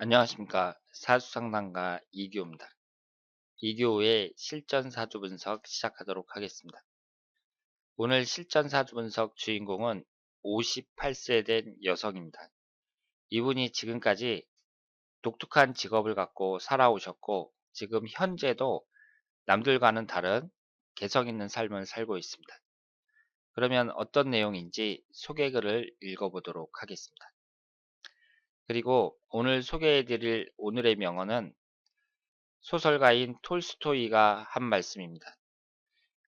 안녕하십니까. 사주상담가 이규호입니다. 이규호의 실전 사주 분석 시작하도록 하겠습니다. 오늘 실전 사주 분석 주인공은 58세 된 여성입니다. 이분이 지금까지 독특한 직업을 갖고 살아오셨고 지금 현재도 남들과는 다른 개성 있는 삶을 살고 있습니다. 그러면 어떤 내용인지 소개글을 읽어보도록 하겠습니다. 그리고 오늘 소개해드릴 오늘의 명언은 소설가인 톨스토이가 한 말씀입니다.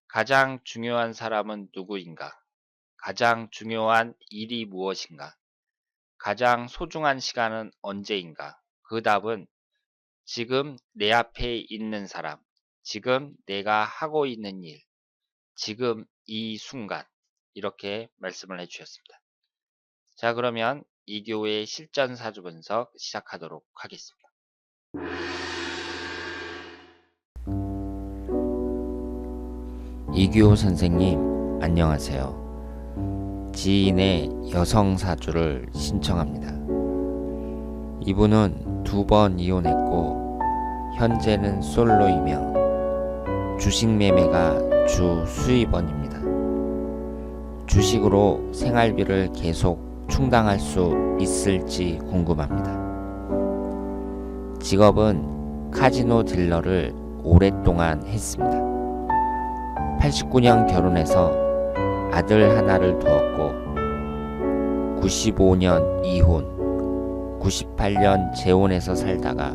가장 중요한 사람은 누구인가? 가장 중요한 일이 무엇인가? 가장 소중한 시간은 언제인가? 그 답은 지금 내 앞에 있는 사람, 지금 내가 하고 있는 일, 지금 이 순간 이렇게 말씀을 해주셨습니다. 자, 그러면 이교의 실전 사주 분석 시작하도록 하겠습니다. 이규호 선생님, 안녕하세요. 지인의 여성 사주를 신청합니다. 이분은 2번 이혼했고 현재는 솔로이며 주식 매매가 주 수입원입니다. 주식으로 생활비를 계속 충당할 수 있을지 궁금합니다. 직업은 카지노 딜러를 오랫동안 했습니다. 89년 결혼해서 아들 하나를 두었고 95년 이혼, 98년 재혼해서 살다가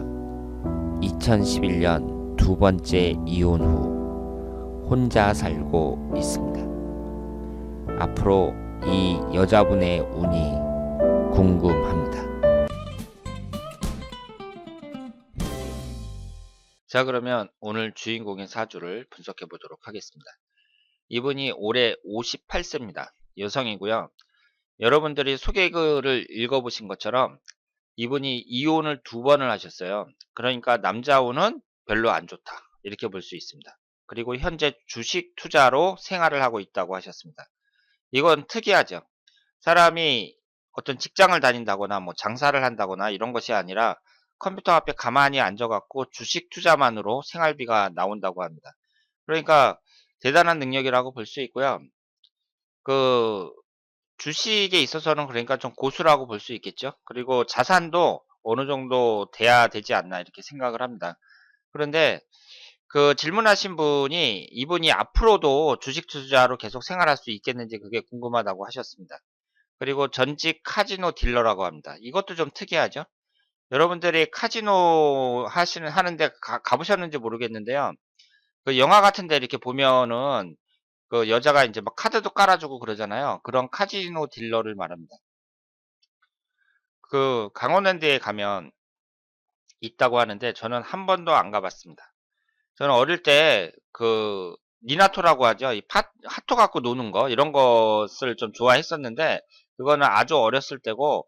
2011년 두 번째 이혼 후 혼자 살고 있습니다. 앞으로 이 여자분의 운이 궁금합니다. 자, 그러면 오늘 주인공의 사주를 분석해 보도록 하겠습니다. 이분이 올해 58세입니다. 여성이고요. 여러분들이 소개글을 읽어보신 것처럼 이분이 이혼을 2번을 하셨어요. 그러니까 남자운은 별로 안 좋다 이렇게 볼 수 있습니다. 그리고 현재 주식 투자로 생활을 하고 있다고 하셨습니다. 이건 특이하죠. 사람이 어떤 직장을 다닌다거나 뭐 장사를 한다거나 이런 것이 아니라 컴퓨터 앞에 가만히 앉아갖고 주식 투자만으로 생활비가 나온다고 합니다. 그러니까 대단한 능력이라고 볼 수 있고요. 그 주식에 있어서는 그러니까 좀 고수라고 볼 수 있겠죠. 그리고 자산도 어느 정도 돼야 되지 않나 이렇게 생각을 합니다. 그런데 그 질문하신 분이 이분이 앞으로도 주식 투자로 계속 생활할 수 있겠는지 그게 궁금하다고 하셨습니다. 그리고 전직 카지노 딜러라고 합니다. 이것도 좀 특이하죠. 여러분들이 카지노 하는데 가보셨는지 모르겠는데요. 그 영화 같은 데 이렇게 보면은 그 여자가 이제 막 카드도 깔아주고 그러잖아요. 그런 카지노 딜러를 말합니다. 그 강원랜드에 가면 있다고 하는데 저는 한 번도 안 가봤습니다. 저는 어릴 때 그 니나토라고 하죠. 이 하토 갖고 노는 거 이런 것을 좀 좋아했었는데 그거는 아주 어렸을 때고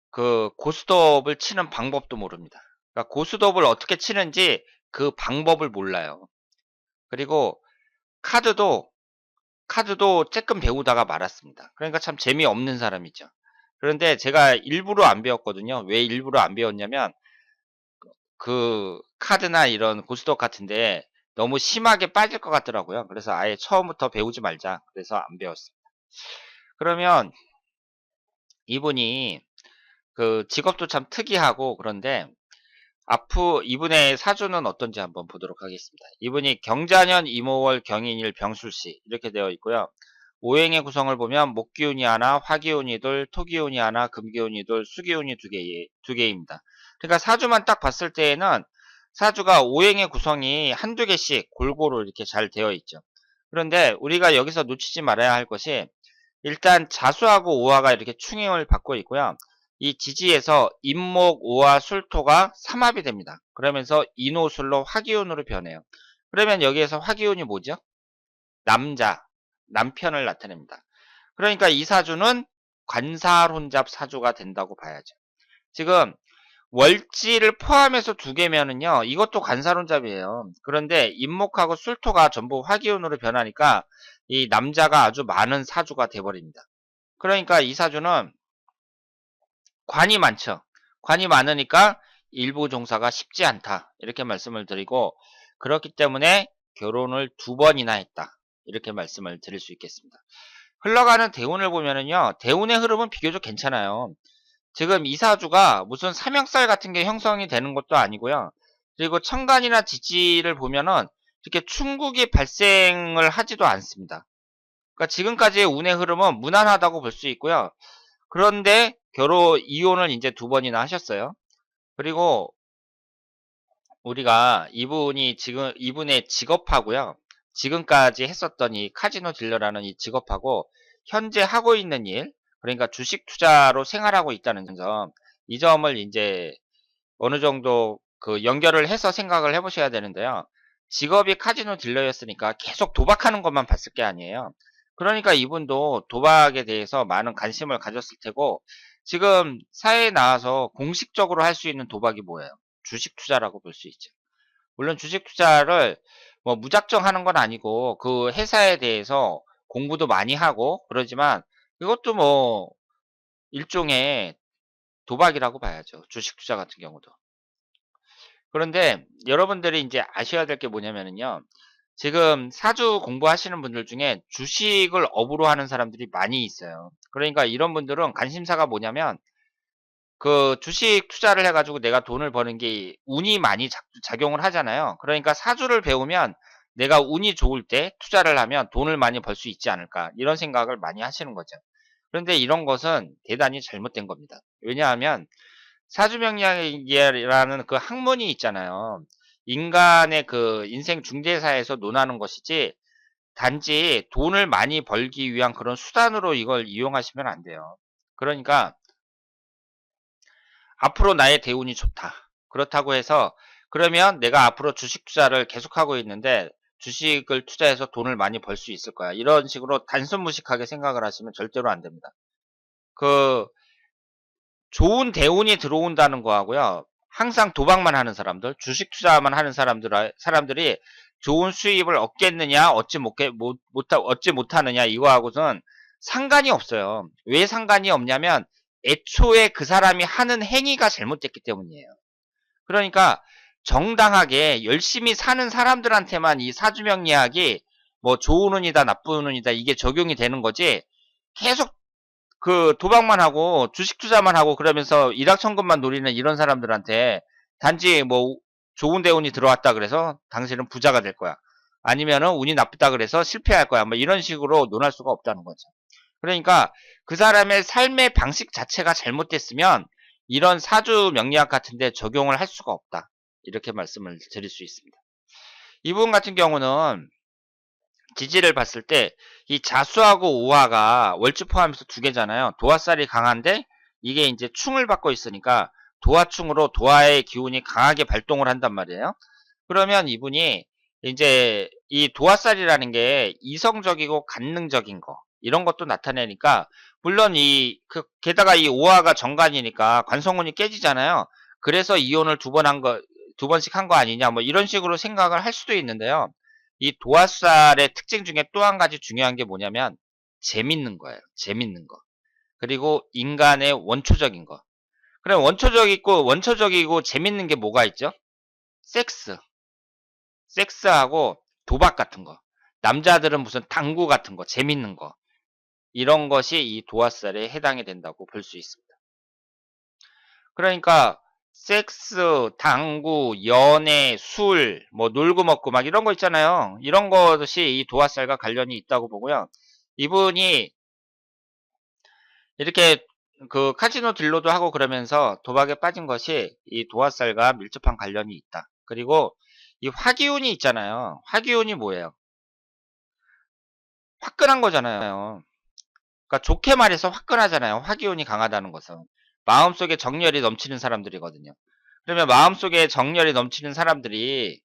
그 고스톱을 치는 방법도 모릅니다. 그러니까 고스톱을 어떻게 치는지 그 방법을 몰라요. 그리고 카드도 쬐끔 배우다가 말았습니다. 그러니까 참 재미없는 사람이죠. 그런데 제가 일부러 안 배웠거든요. 왜 일부러 안 배웠냐면 그 카드나 이런 고스톱 같은데 너무 심하게 빠질 것 같더라고요. 그래서 아예 처음부터 배우지 말자. 그래서 안 배웠습니다. 그러면 이분이 그 직업도 참 특이하고 그런데 이분의 사주는 어떤지 한번 보도록 하겠습니다. 이분이 경자년 이모월 경인일 병술시 이렇게 되어 있고요. 오행의 구성을 보면 목기운이 하나, 화기운이 둘, 토기운이 하나, 금기운이 둘, 수기운이 두 개입니다. 그러니까 사주만 딱 봤을 때에는 사주가 오행의 구성이 한두 개씩 골고루 이렇게 잘 되어 있죠. 그런데 우리가 여기서 놓치지 말아야 할 것이 일단 자수하고 오화가 이렇게 충행을 받고 있고요. 이 지지에서 임목, 오화, 술토가 삼합이 됩니다. 그러면서 인호술로 화기운으로 변해요. 그러면 여기에서 화기운이 뭐죠? 남편을 나타냅니다. 그러니까 이 사주는 관살혼잡 사주가 된다고 봐야죠. 지금 월지를 포함해서 2개면은요, 이것도 관살혼잡이에요. 그런데 임목하고 술토가 전부 화기운으로 변하니까 이 남자가 아주 많은 사주가 돼버립니다. 그러니까 이 사주는 관이 많죠. 관이 많으니까 일부 종사가 쉽지 않다. 이렇게 말씀을 드리고, 그렇기 때문에 결혼을 2번이나 했다. 이렇게 말씀을 드릴 수 있겠습니다. 흘러가는 대운을 보면은요, 대운의 흐름은 비교적 괜찮아요. 지금 이 사주가 무슨 삼형살 같은 게 형성이 되는 것도 아니고요. 그리고 천간이나 지지를 보면은 이렇게 충국이 발생을 하지도 않습니다. 그러니까 지금까지의 운의 흐름은 무난하다고 볼 수 있고요. 그런데 이혼을 이제 2번이나 하셨어요. 그리고 우리가 이분의 직업하고요. 지금까지 했었던 이 카지노 딜러라는 이 직업하고 현재 하고 있는 일, 그러니까 주식 투자로 생활하고 있다는 점, 이 점을 이제 어느 정도 그 연결을 해서 생각을 해보셔야 되는데요. 직업이 카지노 딜러였으니까 계속 도박하는 것만 봤을 게 아니에요. 그러니까 이분도 도박에 대해서 많은 관심을 가졌을 테고, 지금 사회에 나와서 공식적으로 할 수 있는 도박이 뭐예요? 주식 투자라고 볼 수 있죠. 물론 주식 투자를 뭐 무작정 하는 건 아니고 그 회사에 대해서 공부도 많이 하고 그러지만, 이것도 뭐 일종의 도박이라고 봐야죠. 주식 투자 같은 경우도. 그런데 여러분들이 이제 아셔야 될 게 뭐냐면요. 지금 사주 공부하시는 분들 중에 주식을 업으로 하는 사람들이 많이 있어요. 그러니까 이런 분들은 관심사가 뭐냐면, 그 주식 투자를 해가지고 내가 돈을 버는 게 운이 많이 작용을 하잖아요. 그러니까 사주를 배우면 내가 운이 좋을 때 투자를 하면 돈을 많이 벌 수 있지 않을까, 이런 생각을 많이 하시는 거죠. 그런데 이런 것은 대단히 잘못된 겁니다. 왜냐하면 사주명리학이라는 그 학문이 있잖아요. 인간의 그 인생 중대사에서 논하는 것이지, 단지 돈을 많이 벌기 위한 그런 수단으로 이걸 이용하시면 안 돼요. 그러니까 앞으로 나의 대운이 좋다. 그렇다고 해서 그러면 내가 앞으로 주식 투자를 계속하고 있는데 주식을 투자해서 돈을 많이 벌 수 있을 거야, 이런 식으로 단순무식하게 생각을 하시면 절대로 안 됩니다. 그 좋은 대운이 들어온다는 거하고요, 항상 도박만 하는 사람들, 주식 투자만 하는 사람들이 좋은 수입을 얻겠느냐, 얻지 못하느냐, 이거하고는 상관이 없어요. 왜 상관이 없냐면, 애초에 그 사람이 하는 행위가 잘못됐기 때문이에요. 그러니까 정당하게 열심히 사는 사람들한테만 이 사주명리학이 뭐 좋은 운이다, 나쁜 운이다, 이게 적용이 되는 거지, 계속 그 도박만 하고 주식 투자만 하고 그러면서 일확천금만 노리는 이런 사람들한테 단지 뭐 좋은 대운이 들어왔다 그래서 당신은 부자가 될 거야, 아니면은 운이 나쁘다 그래서 실패할 거야, 뭐 이런 식으로 논할 수가 없다는 거죠. 그러니까 그 사람의 삶의 방식 자체가 잘못됐으면 이런 사주 명리학 같은데 적용을 할 수가 없다, 이렇게 말씀을 드릴 수 있습니다. 이분 같은 경우는 지지를 봤을 때 이 자수하고 오화가 월주 포함해서 2개잖아요. 도화살이 강한데 이게 이제 충을 받고 있으니까 도화충으로 도화의 기운이 강하게 발동을 한단 말이에요. 그러면 이분이 이제 이 도화살이라는 게 이성적이고 관능적인 거, 이런 것도 나타내니까, 물론 게다가 이 오화가 정관이니까 관성운이 깨지잖아요. 그래서 이혼을 2번씩 한 거 아니냐, 뭐 이런 식으로 생각을 할 수도 있는데요. 이 도화살의 특징 중에 또 한 가지 중요한 게 뭐냐면 재밌는 거예요. 재밌는 거. 그리고 인간의 원초적인 거. 그럼 원초적이고 재밌는 게 뭐가 있죠? 섹스. 섹스하고 도박 같은 거. 남자들은 무슨 당구 같은 거, 재밌는 거. 이런 것이 이 도화살에 해당이 된다고 볼 수 있습니다. 그러니까 섹스, 당구, 연애, 술, 뭐 놀고 먹고 막 이런 거 있잖아요. 이런 것이 이 도화살과 관련이 있다고 보고요. 이분이 이렇게 그 카지노 딜로도 하고 그러면서 도박에 빠진 것이 이 도화살과 밀접한 관련이 있다. 그리고 이 화기운이 있잖아요. 화기운이 뭐예요? 화끈한 거잖아요. 그러니까 좋게 말해서 화끈하잖아요. 화기운이 강하다는 것은 마음속에 정열이 넘치는 사람들이거든요. 그러면 마음속에 정열이 넘치는 사람들이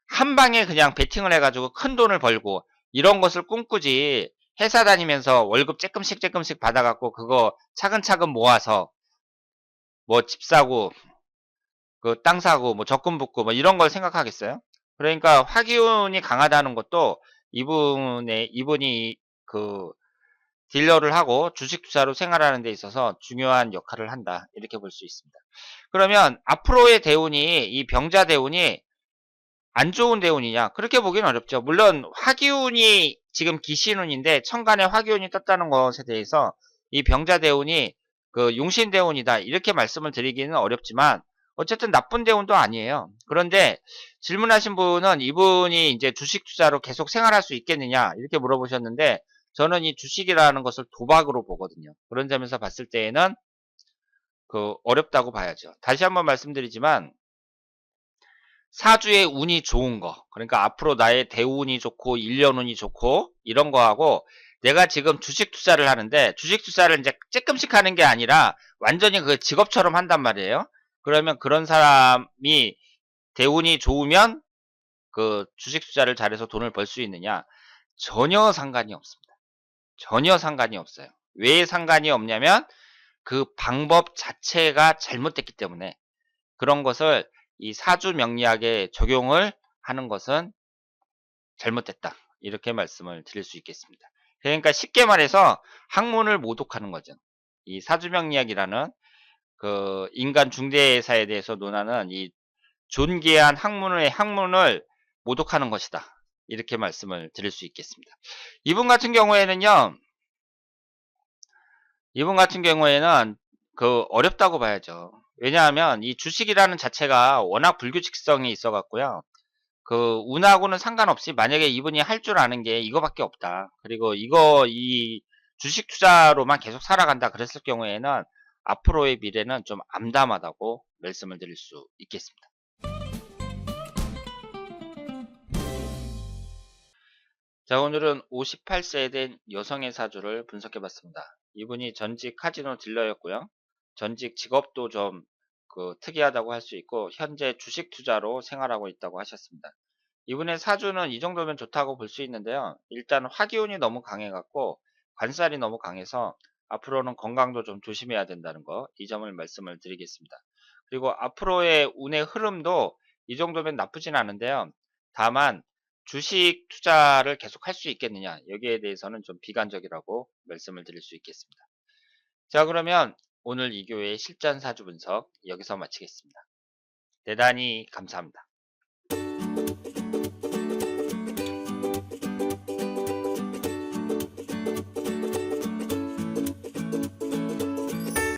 한 방에 그냥 베팅을 해가지고 큰 돈을 벌고 이런 것을 꿈꾸지, 회사 다니면서 월급 조금씩 받아갖고 그거 차근차근 모아서 뭐 집 사고 그 땅 사고 뭐 적금 붓고 뭐 이런 걸 생각하겠어요? 그러니까 화기운이 강하다는 것도 이분이 그 딜러를 하고 주식 투자로 생활하는 데 있어서 중요한 역할을 한다, 이렇게 볼 수 있습니다. 그러면 앞으로의 대운이 이 병자 대운이 안 좋은 대운이냐? 그렇게 보기는 어렵죠. 물론 화기운이 지금 기신운인데 천간에 화기운이 떴다는 것에 대해서 이 병자 대운이 그 용신 대운이다 이렇게 말씀을 드리기는 어렵지만 어쨌든 나쁜 대운도 아니에요. 그런데 질문하신 분은 이분이 이제 주식 투자로 계속 생활할 수 있겠느냐 이렇게 물어보셨는데 저는 이 주식이라는 것을 도박으로 보거든요. 그런 점에서 봤을 때에는 그 어렵다고 봐야죠. 다시 한번 말씀드리지만 사주의 운이 좋은 거, 그러니까 앞으로 나의 대운이 좋고 1년 운이 좋고 이런 거하고 내가 지금 주식 투자를 하는데 주식 투자를 이제 조금씩 하는 게 아니라 완전히 그 직업처럼 한단 말이에요. 그러면 그런 사람이 대운이 좋으면 그 주식 투자를 잘해서 돈을 벌 수 있느냐? 전혀 상관이 없습니다. 전혀 상관이 없어요. 왜 상관이 없냐면 그 방법 자체가 잘못됐기 때문에 그런 것을 이 사주 명리학에 적용을 하는 것은 잘못됐다. 이렇게 말씀을 드릴 수 있겠습니다. 그러니까 쉽게 말해서 학문을 모독하는 거죠. 이 사주 명리학이라는 그 인간 중대사에 대해서 논하는 이 존귀한 학문을 모독하는 것이다. 이렇게 말씀을 드릴 수 있겠습니다. 이분 같은 경우에는요. 이분 같은 경우에는 그 어렵다고 봐야죠. 왜냐하면 이 주식이라는 자체가 워낙 불규칙성이 있어 갖고요. 그 운하고는 상관없이 만약에 이분이 할 줄 아는 게 이거밖에 없다. 그리고 이 주식 투자로만 계속 살아간다 그랬을 경우에는 앞으로의 미래는 좀 암담하다고 말씀을 드릴 수 있겠습니다. 자, 오늘은 58세에 된 여성의 사주를 분석해 봤습니다. 이분이 전직 카지노 딜러였고요. 전직 직업도 좀 그 특이하다고 할 수 있고 현재 주식 투자로 생활하고 있다고 하셨습니다. 이분의 사주는 이 정도면 좋다고 볼 수 있는데요. 일단 화기운이 너무 강해 갖고 관살이 너무 강해서 앞으로는 건강도 좀 조심해야 된다는 거, 이 점을 말씀을 드리겠습니다. 그리고 앞으로의 운의 흐름도 이 정도면 나쁘진 않은데요. 다만 주식 투자를 계속 할 수 있겠느냐, 여기에 대해서는 좀 비관적이라고 말씀을 드릴 수 있겠습니다. 자, 그러면 오늘 이 교의 실전 사주 분석 여기서 마치겠습니다. 대단히 감사합니다.